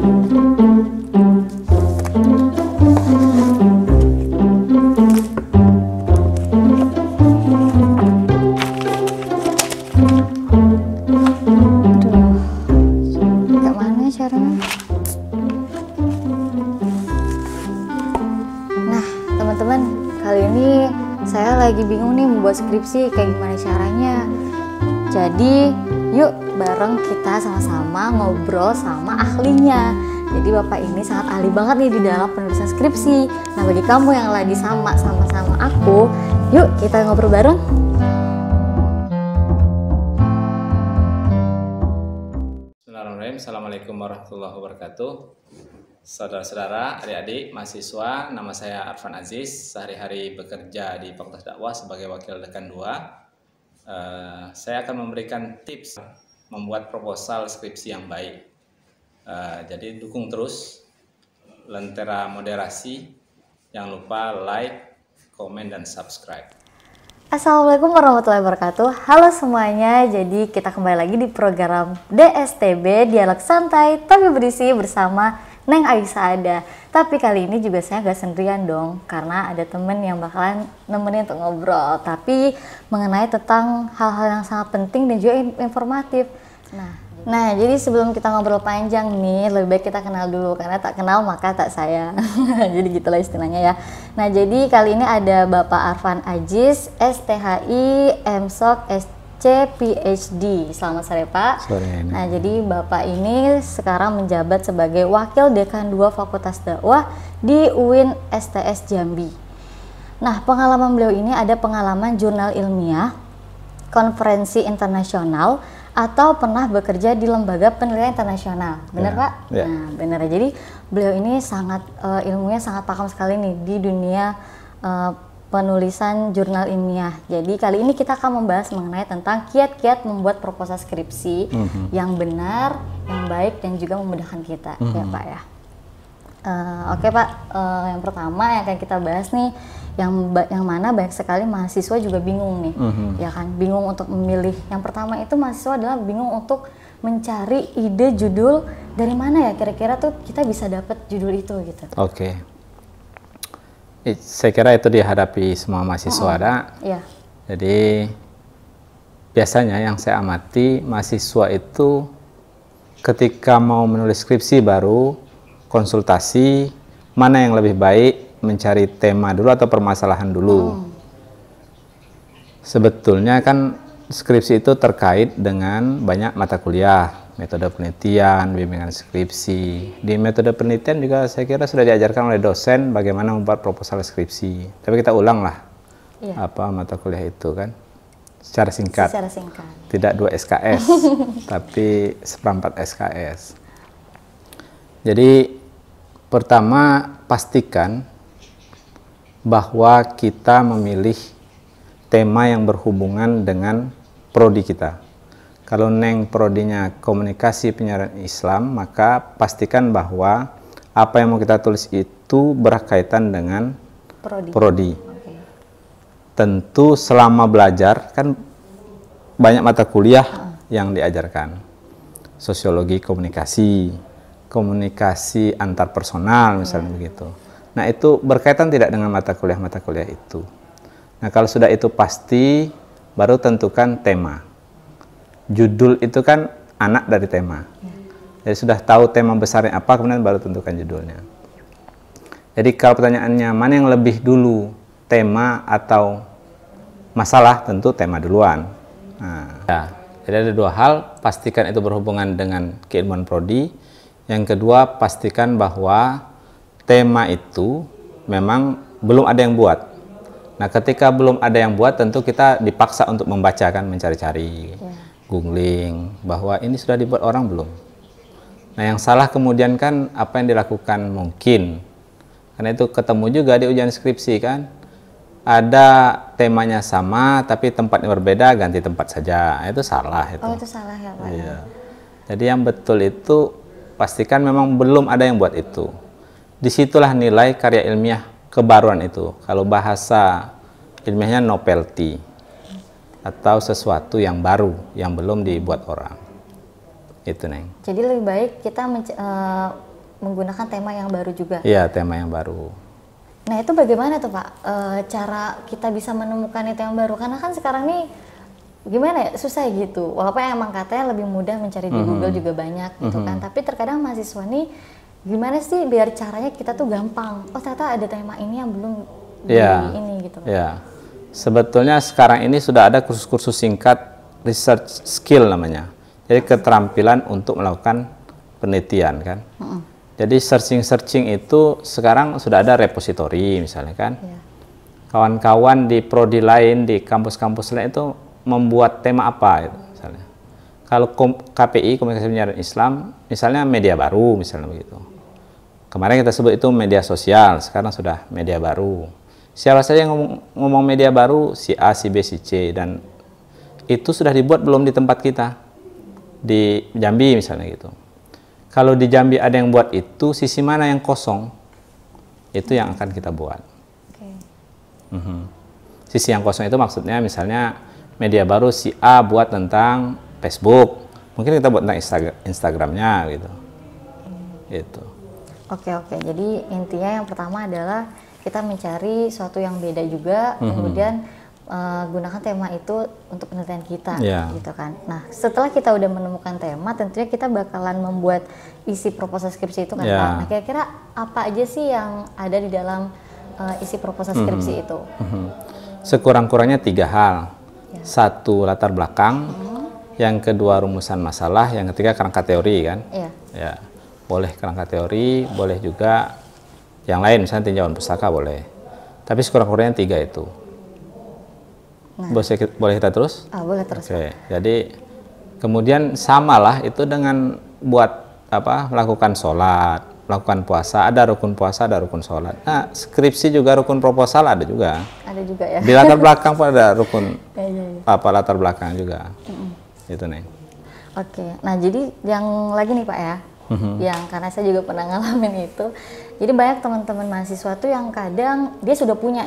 Teman-teman, kali ini saya lagi bingung nih membuat skripsi kayak gimana caranya. Jadi yuk bareng kita sama-sama ngobrol sama ahlinya. Jadi bapak ini sangat ahli banget nih di dalam penulisan skripsi. Nah, bagi kamu yang lagi sama aku, yuk kita ngobrol bareng. Bismillahirrahmanirrahim. Assalamualaikum warahmatullahi wabarakatuh. Saudara-saudara, adik-adik, mahasiswa, nama saya Arfan Aziz. Sehari-hari bekerja di Fakultas Dakwah sebagai Wakil Dekan 2. Saya akan memberikan tips membuat proposal skripsi yang baik. Jadi dukung terus Lentera Moderasi. Jangan lupa like, komen, dan subscribe. Assalamualaikum warahmatullahi wabarakatuh. Halo semuanya, jadi kita kembali lagi di program DSTB, Dialog Santai Tapi Berisi bersama Neng Aisyah ada. Tapi kali ini juga saya gak sendirian dong, karena ada temen yang bakalan nemenin untuk ngobrol, tapi mengenai tentang hal-hal yang sangat penting dan juga informatif. Nah, jadi sebelum kita ngobrol panjang nih, lebih baik kita kenal dulu, karena tak kenal maka tak sayang. Jadi gitulah istilahnya ya. Nah, jadi kali ini ada Bapak Arfan Aziz, STHI, MSOK, SC, PhD. Selamat sore Pak. Sore. Nah, jadi Bapak ini sekarang menjabat sebagai Wakil Dekan 2 Fakultas Dakwah di UIN STS Jambi. Nah, pengalaman beliau ini ada pengalaman jurnal ilmiah, konferensi internasional, atau pernah bekerja di lembaga penilaian internasional, benar Pak? Ya. Nah, benar. Jadi beliau ini sangat ilmunya sangat paham sekali nih di dunia penulisan jurnal ilmiah. Jadi kali ini kita akan membahas mengenai tentang kiat-kiat membuat proposal skripsi yang benar, yang baik, dan juga memudahkan kita, ya Pak ya. Oke Pak, yang pertama yang akan kita bahas nih, yang mana banyak sekali mahasiswa juga bingung nih, ya kan, bingung untuk memilih. Yang pertama itu mahasiswa adalah bingung untuk mencari ide judul, dari mana ya kira-kira tuh kita bisa dapat judul itu gitu. Oke. Saya kira itu dihadapi semua mahasiswa Iya. Jadi biasanya yang saya amati, mahasiswa itu ketika mau menulis skripsi baru konsultasi mana yang lebih baik, mencari tema dulu atau permasalahan dulu. Sebetulnya kan skripsi itu terkait dengan banyak mata kuliah, metode penelitian, bimbingan skripsi. Di metode penelitian juga saya kira sudah diajarkan oleh dosen bagaimana membuat proposal skripsi. Tapi kita ulang lah apa mata kuliah itu kan secara singkat. Secara singkat. Tidak 2 SKS, tapi 1/4 SKS. Jadi pertama pastikan bahwa kita memilih tema yang berhubungan dengan prodi kita. Kalau Neng prodinya komunikasi penyiaran Islam, maka pastikan bahwa apa yang mau kita tulis itu berkaitan dengan prodi. Okay. Tentu selama belajar kan banyak mata kuliah yang diajarkan. Sosiologi komunikasi, komunikasi antar personal misalnya begitu. Nah, itu berkaitan tidak dengan mata kuliah itu. Nah, kalau sudah itu pasti, baru tentukan tema. Judul itu kan anak dari tema. Jadi sudah tahu tema besarnya apa, kemudian baru tentukan judulnya. Jadi kalau pertanyaannya mana yang lebih dulu, tema atau masalah, tentu tema duluan. Nah, jadi ada 2 hal, pastikan itu berhubungan dengan keilmuan prodi. Yang kedua, pastikan bahwa tema itu memang belum ada yang buat. Nah, ketika belum ada yang buat, tentu kita dipaksa untuk membacakan, mencari-cari, googling, bahwa ini sudah dibuat orang belum. Nah, yang salah kemudian kan apa yang dilakukan mungkin. Karena itu ketemu juga di ujian skripsi kan. Ada temanya sama, tapi tempatnya berbeda, ganti tempat saja. Itu salah itu. Oh, itu salah ya Pak? Iya. Jadi yang betul itu pastikan memang belum ada yang buat itu. Disitulah nilai karya ilmiah kebaruan itu. Kalau bahasa ilmiahnya novelty, atau sesuatu yang baru yang belum dibuat orang. Itu Neng. Jadi lebih baik kita menggunakan tema yang baru juga. Iya, tema yang baru. Nah itu bagaimana tuh Pak, cara kita bisa menemukan itu yang baru? Karena kan sekarang nih gimana ya, susah gitu. Walaupun emang katanya lebih mudah mencari di Google juga banyak gitu kan. Tapi terkadang mahasiswa nih gimana sih biar caranya kita tuh gampang. Oh ternyata ada tema ini yang belum di ini gitu. Iya. Sebetulnya sekarang ini sudah ada kursus-kursus singkat research skill namanya. Jadi keterampilan untuk melakukan penelitian kan. Jadi searching itu sekarang sudah ada repository misalnya kan. Kawan-kawan di prodi lain, di kampus-kampus lain itu membuat tema apa gitu, misalnya. Kalau KPI, Komunikasi Penyiaran Islam, misalnya media baru misalnya begitu. Kemarin kita sebut itu media sosial, sekarang sudah media baru. Siapa saja yang ngomong media baru, si A, si B, si C, dan itu sudah dibuat belum di tempat kita, di Jambi misalnya gitu. Kalau di Jambi ada yang buat itu, sisi mana yang kosong, itu yang akan kita buat. Sisi yang kosong itu maksudnya misalnya media baru si A buat tentang Facebook, mungkin kita buat tentang Instagramnya gitu. Gitu. Oke, jadi intinya yang pertama adalah kita mencari suatu yang beda juga, kemudian gunakan tema itu untuk penelitian kita, gitu kan. Nah, setelah kita udah menemukan tema, tentunya kita bakalan membuat isi proposal skripsi itu kan, Pak. Nah, kira-kira apa aja sih yang ada di dalam isi proposal skripsi itu? Sekurang-kurangnya 3 hal. 1 latar belakang, yang kedua rumusan masalah, yang ketiga kerangka teori kan. Ya, boleh kerangka teori, boleh juga yang lain, misalnya tinjauan pustaka boleh. Tapi sekurang-kurangnya 3 itu. Nah. Boleh kita terus? Boleh terus. Oke, jadi kemudian samalah itu dengan buat melakukan sholat, melakukan puasa, ada rukun puasa, ada rukun sholat. Nah, skripsi juga rukun proposal ada juga. Ada juga ya. Di latar belakang pun ada rukun latar belakang juga. Itu nih. Oke, nah jadi yang lagi nih Pak ya, yang karena saya juga pernah ngalamin itu. Jadi banyak teman-teman mahasiswa tuh yang kadang dia sudah punya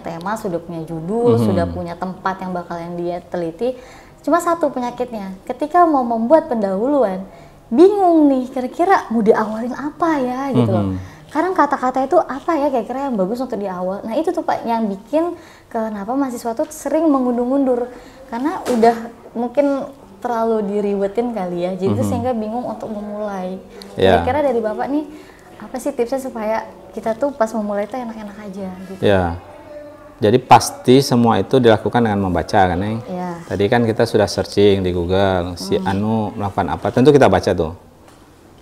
tema, sudah punya judul, sudah punya tempat yang bakalan dia teliti. Cuma satu penyakitnya, ketika mau membuat pendahuluan, bingung nih kira-kira mau diawalin apa ya gitu loh. Kadang kata-kata itu apa ya kira-kira yang bagus untuk di awal. Nah itu tuh Pak yang bikin kenapa mahasiswa tuh sering mengundur-undur, karena udah mungkin terlalu diribetin kali ya, jadi sehingga bingung untuk memulai. Kira-kira dari Bapak nih apa sih tipsnya supaya kita tuh pas memulai itu enak-enak aja gitu? Ya, jadi pasti semua itu dilakukan dengan membaca kan, Neng? Tadi kan kita sudah searching di Google, si Anu melakukan apa, tentu kita baca tuh.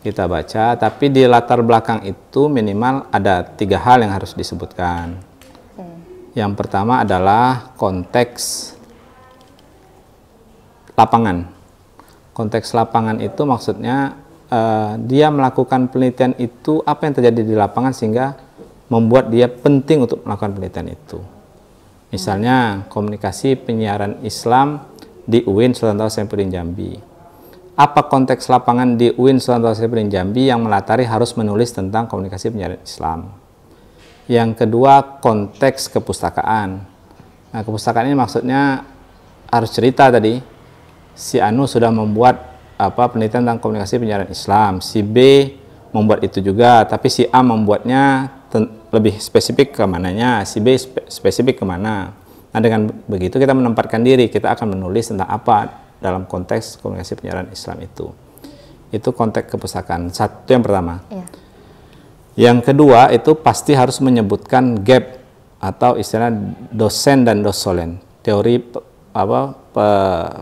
Kita baca, tapi di latar belakang itu minimal ada 3 hal yang harus disebutkan. Yang pertama adalah konteks lapangan. Konteks lapangan itu maksudnya dia melakukan penelitian itu, apa yang terjadi di lapangan sehingga membuat dia penting untuk melakukan penelitian itu. Misalnya komunikasi penyiaran Islam di UIN Sultan Toha Saifuddin Jambi. Apa konteks lapangan di UIN Sultan Toha Saifuddin Jambi yang melatari harus menulis tentang komunikasi penyiaran Islam? Yang kedua, konteks kepustakaan. Nah, kepustakaan ini maksudnya harus cerita tadi. Si Anu sudah membuat penelitian tentang komunikasi penyiaran Islam. Si B membuat itu juga, tapi si A membuatnya lebih spesifik ke mananya, si B spesifik ke mana. Nah, dengan begitu kita menempatkan diri, kita akan menulis tentang apa dalam konteks komunikasi penyiaran Islam itu. Itu konteks kepustakaan. Satu yang pertama. Yang kedua itu pasti harus menyebutkan gap atau istilah dosen dan dosolen. Teori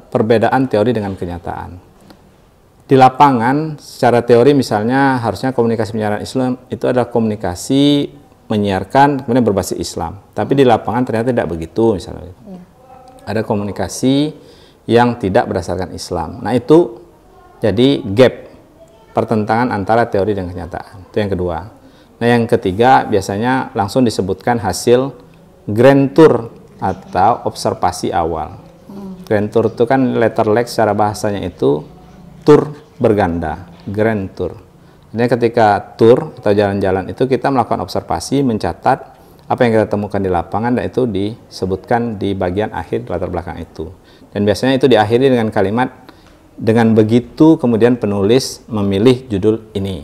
perbedaan teori dengan kenyataan. Di lapangan secara teori misalnya harusnya komunikasi penyiaran Islam itu adalah komunikasi menyiarkan kemudian berbasis Islam. Tapi di lapangan ternyata tidak begitu misalnya. Ada komunikasi yang tidak berdasarkan Islam. Nah itu jadi gap, pertentangan antara teori dan kenyataan. Itu yang kedua. Nah yang ketiga biasanya langsung disebutkan hasil grand tour atau observasi awal. Grand tour itu kan letter leg secara bahasanya itu tour berganda, grand tour. Jadi ketika tour atau jalan-jalan itu kita melakukan observasi, mencatat apa yang kita temukan di lapangan, dan itu disebutkan di bagian akhir latar belakang itu. Dan biasanya itu diakhiri dengan kalimat, dengan begitu kemudian penulis memilih judul ini.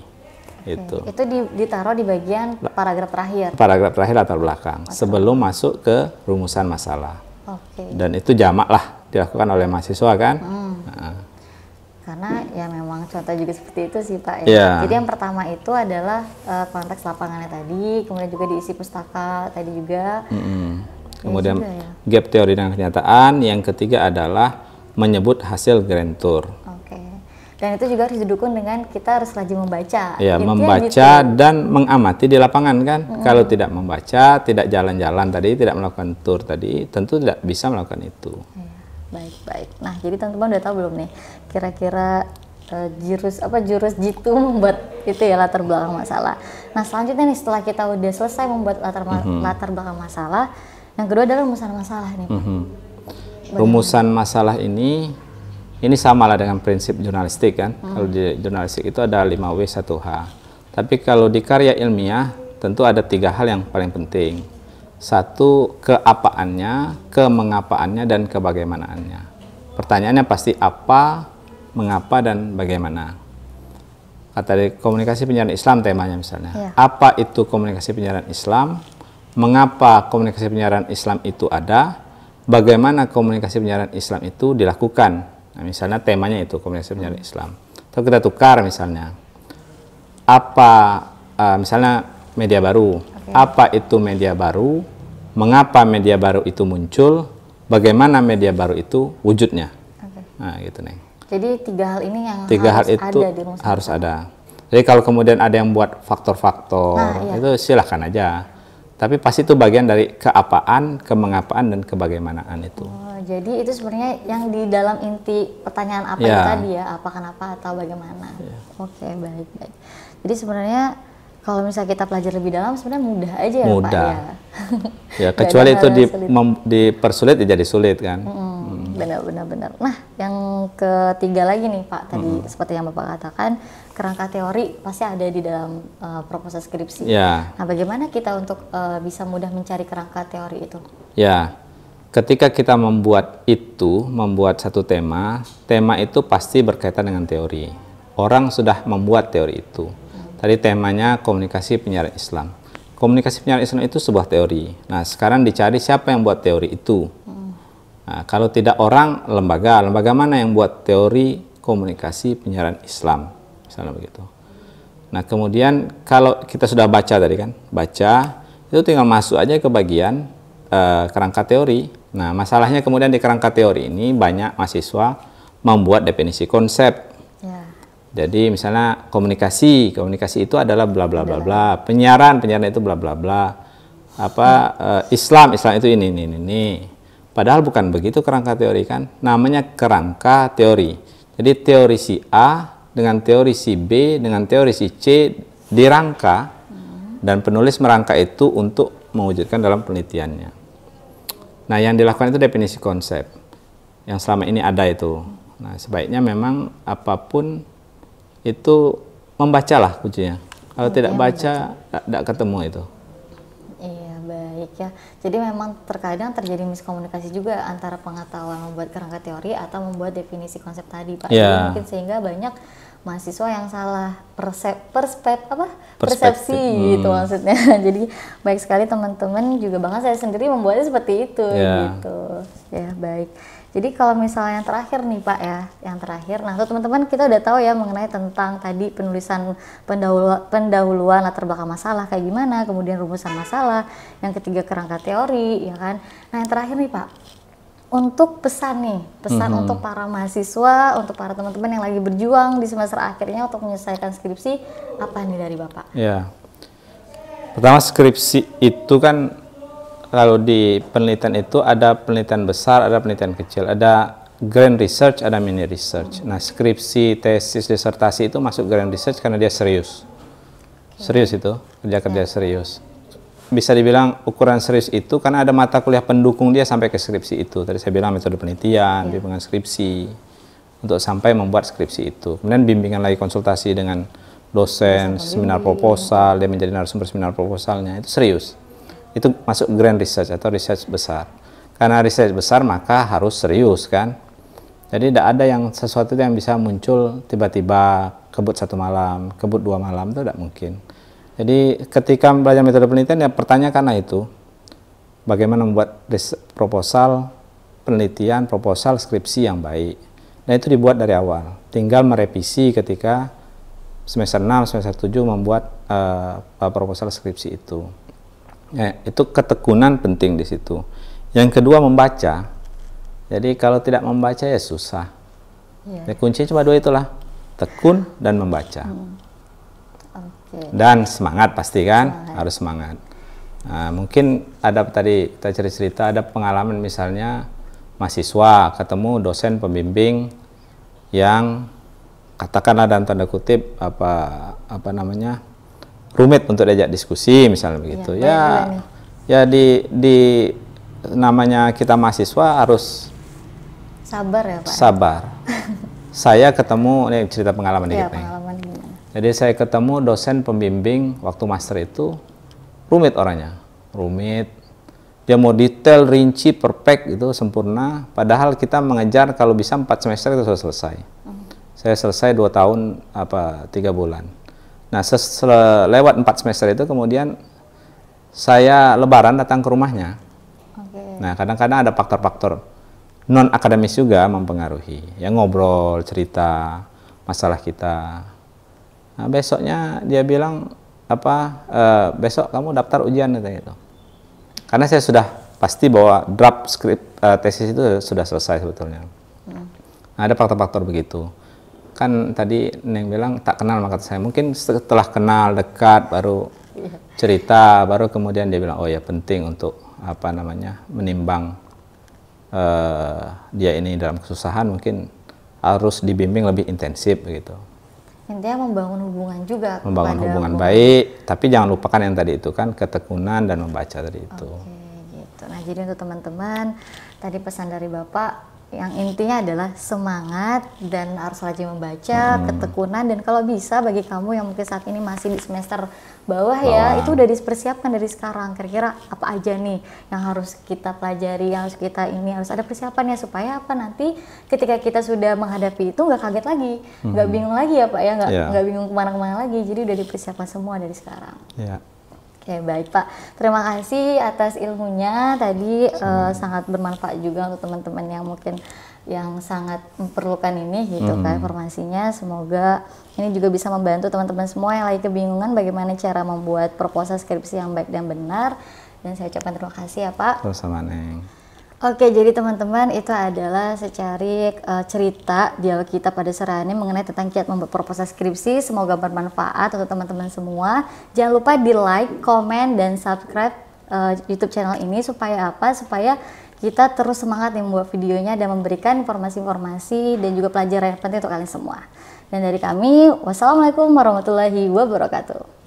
Itu. Itu ditaruh di bagian paragraf terakhir. Paragraf terakhir latar belakang sebelum masuk ke rumusan masalah. Oke. Dan itu jamak lah dilakukan oleh mahasiswa kan. Karena ya memang contoh juga seperti itu sih Pak ya. Iya. Jadi yang pertama itu adalah konteks lapangannya tadi, kemudian juga diisi pustaka tadi juga. Kemudian juga ya. gap teori dan kenyataan. Yang ketiga adalah menyebut hasil grand tour. Oke. Dan itu juga harus didukung dengan kita harus rajin membaca. Ya, Intinya membaca gitu. dan mengamati di lapangan kan. Kalau tidak membaca, tidak jalan-jalan tadi, tidak melakukan tour tadi, tentu tidak bisa melakukan itu. Iya, baik. Nah, jadi teman-teman udah tahu belum nih kira-kira jurus jitu membuat itu ya latar belakang masalah. Nah, selanjutnya nih setelah kita udah selesai membuat latar belakang masalah, yang kedua adalah rumusan masalah nih. Rumusan masalah ini sama lah dengan prinsip jurnalistik kan. Kalau di jurnalistik itu ada 5W 1H. Tapi kalau di karya ilmiah tentu ada 3 hal yang paling penting. 1, keapaannya, kemengapaannya, dan kebagaimanaannya. Pertanyaannya pasti apa, mengapa, dan bagaimana. Kata dari komunikasi penyiaran Islam temanya misalnya. Iya. Apa itu komunikasi penyiaran Islam? Mengapa komunikasi penyiaran Islam itu ada? Bagaimana komunikasi penyiaran Islam itu dilakukan? Nah, misalnya temanya itu komunikasi penyiaran Islam. Atau kita tukar misalnya. Misalnya media baru. Apa itu media baru? Mengapa media baru itu muncul? Bagaimana media baru itu wujudnya? Nah, gitu nih. Jadi 3 hal ini yang Tiga hal harus itu ada di rumusan harus masalah. ada. Jadi kalau kemudian ada yang buat faktor-faktor, Nah, iya. itu silahkan aja. Tapi pasti itu bagian dari keapaan, kemengapaan, dan kebagaimanaan itu. Oh, jadi itu sebenarnya yang di dalam inti pertanyaan apa Ya. itu tadi ya, apa kenapa atau bagaimana. Oke, baik. Jadi sebenarnya kalau misalnya kita pelajari lebih dalam sebenarnya mudah aja ya Pak Mudah. ya. Ya, Nggak kecuali ada itu hal yang sulit. dipersulit ya jadi sulit kan. Benar. Nah, yang ketiga lagi nih Pak, tadi seperti yang Bapak katakan, kerangka teori pasti ada di dalam proposal skripsi. Ya. Nah, bagaimana kita untuk bisa mudah mencari kerangka teori itu? Ya, ketika kita membuat satu tema itu pasti berkaitan dengan teori. Orang sudah membuat teori itu. Tadi temanya komunikasi penyiaran Islam. Komunikasi penyiaran Islam itu sebuah teori. Nah, sekarang dicari siapa yang buat teori itu. Nah, kalau tidak orang, lembaga mana yang buat teori komunikasi penyiaran Islam, misalnya begitu. Nah, kemudian kalau kita sudah baca tadi kan, itu tinggal masuk aja ke bagian kerangka teori. Nah, masalahnya kemudian di kerangka teori ini banyak mahasiswa membuat definisi konsep. Ya. Jadi misalnya komunikasi itu adalah bla bla bla bla, penyiaran itu bla bla bla, Islam itu ini. Padahal bukan begitu kerangka teori kan, namanya kerangka teori. Jadi teori si A dengan teori si B dengan teori si C dirangka dan penulis merangka itu untuk mewujudkan dalam penelitiannya. Nah, yang dilakukan itu definisi konsep yang selama ini ada itu. Nah, sebaiknya memang apapun itu membacalah kuncinya. Kalau tidak baca, tidak ketemu itu. Iya, baik ya. Jadi memang terkadang terjadi miskomunikasi juga antara pengetahuan membuat kerangka teori atau membuat definisi konsep tadi, Pak. Ya. Jadi mungkin sehingga banyak mahasiswa yang salah persepsi gitu maksudnya. Jadi baik sekali teman-teman juga, bahkan saya sendiri membuatnya seperti itu gitu. Ya, baik. Jadi kalau misalnya yang terakhir nih Pak ya, nah teman-teman kita udah tahu ya mengenai tentang tadi penulisan pendahuluan latar belakang masalah kayak gimana, kemudian rumusan masalah, yang ketiga kerangka teori, ya kan. Nah yang terakhir nih Pak, untuk pesan untuk para mahasiswa, untuk para teman-teman yang lagi berjuang di semester akhirnya untuk menyelesaikan skripsi, apa nih dari Bapak? Ya, pertama skripsi itu kan kalau di penelitian itu ada penelitian besar, ada penelitian kecil, ada grand research, ada mini research. Nah, skripsi, tesis, disertasi itu masuk grand research karena dia serius. Serius itu, kerja-kerja serius. Bisa dibilang ukuran serius itu karena ada mata kuliah pendukung dia sampai ke skripsi itu. Tadi saya bilang metode penelitian, bimbingan skripsi, untuk sampai membuat skripsi itu. Kemudian bimbingan lagi konsultasi dengan dosen, seminar proposal, dia menjadi narasumber seminar proposalnya, itu serius. Itu masuk grand research atau research besar. Karena research besar maka harus serius kan. Jadi tidak ada yang sesuatu yang bisa muncul tiba-tiba kebut 1 malam, kebut 2 malam itu tidak mungkin. Jadi ketika belajar metode penelitian ya pertanyakanlah itu, bagaimana membuat proposal penelitian, proposal skripsi yang baik. Dan itu dibuat dari awal. Tinggal merevisi ketika semester 6, semester 7 membuat proposal skripsi itu. Ya, itu ketekunan penting di situ. Yang kedua membaca. Jadi kalau tidak membaca ya susah. Ya, kuncinya cuma 2 itulah, tekun dan membaca. Dan semangat pasti kan, harus semangat. Nah, mungkin ada tadi kita cerita ada pengalaman misalnya mahasiswa ketemu dosen pembimbing yang katakanlah dalam tanda kutip apa namanya rumit untuk diajak diskusi misalnya begitu. Ya di namanya kita mahasiswa harus sabar ya Pak. Sabar. Saya ketemu, ini cerita pengalaman dikit nih. Jadi saya ketemu dosen pembimbing waktu master itu rumit orangnya, rumit. Dia mau detail, rinci, perfect itu sempurna. Padahal kita mengejar kalau bisa 4 semester itu sudah selesai. Saya selesai 2 tahun 3 bulan. Nah lewat 4 semester itu kemudian saya lebaran datang ke rumahnya. Nah kadang-kadang ada faktor-faktor non akademis juga mempengaruhi. Ya ngobrol, cerita masalah kita. Nah, besoknya dia bilang besok kamu daftar ujian gitu. Karena saya sudah pasti bahwa draft skrip tesis itu sudah selesai sebetulnya. Nah, ada faktor-faktor begitu. Kan tadi Neng bilang tak kenal maka saya. Mungkin setelah kenal dekat baru cerita, baru kemudian dia bilang oh ya penting untuk menimbang dia ini dalam kesusahan mungkin harus dibimbing lebih intensif begitu. Intinya membangun hubungan juga. Membangun hubungan baik, tapi jangan lupakan yang tadi itu kan ketekunan dan membaca tadi itu. Gitu. Nah jadi untuk teman-teman tadi pesan dari Bapak yang intinya adalah semangat dan harus rajin membaca, ketekunan, dan kalau bisa bagi kamu yang mungkin saat ini masih di semester bawah ya, itu udah dipersiapkan dari sekarang. Kira-kira apa aja nih yang harus kita pelajari, yang harus kita harus ada persiapannya supaya apa nanti ketika kita sudah menghadapi itu nggak kaget lagi, nggak bingung lagi ya Pak ya, nggak bingung kemana-kemana lagi. Jadi udah dipersiapkan semua dari sekarang. Oke, baik Pak. Terima kasih atas ilmunya tadi, sangat bermanfaat juga untuk teman-teman yang mungkin yang sangat memerlukan ini gitu kan informasinya. Semoga ini juga bisa membantu teman-teman semua yang lagi kebingungan bagaimana cara membuat proposal skripsi yang baik dan benar. Dan saya ucapkan terima kasih ya Pak. Sama-sama Neng. Oke, jadi teman-teman itu adalah secari cerita dialog kita pada sore ini mengenai tentang kiat membuat proposal skripsi. Semoga bermanfaat untuk teman-teman semua. Jangan lupa di like, komen, dan subscribe YouTube channel ini supaya apa? Supaya kita terus semangat nih membuat videonya dan memberikan informasi-informasi dan juga pelajaran yang penting untuk kalian semua. Dan dari kami, wassalamualaikum warahmatullahi wabarakatuh.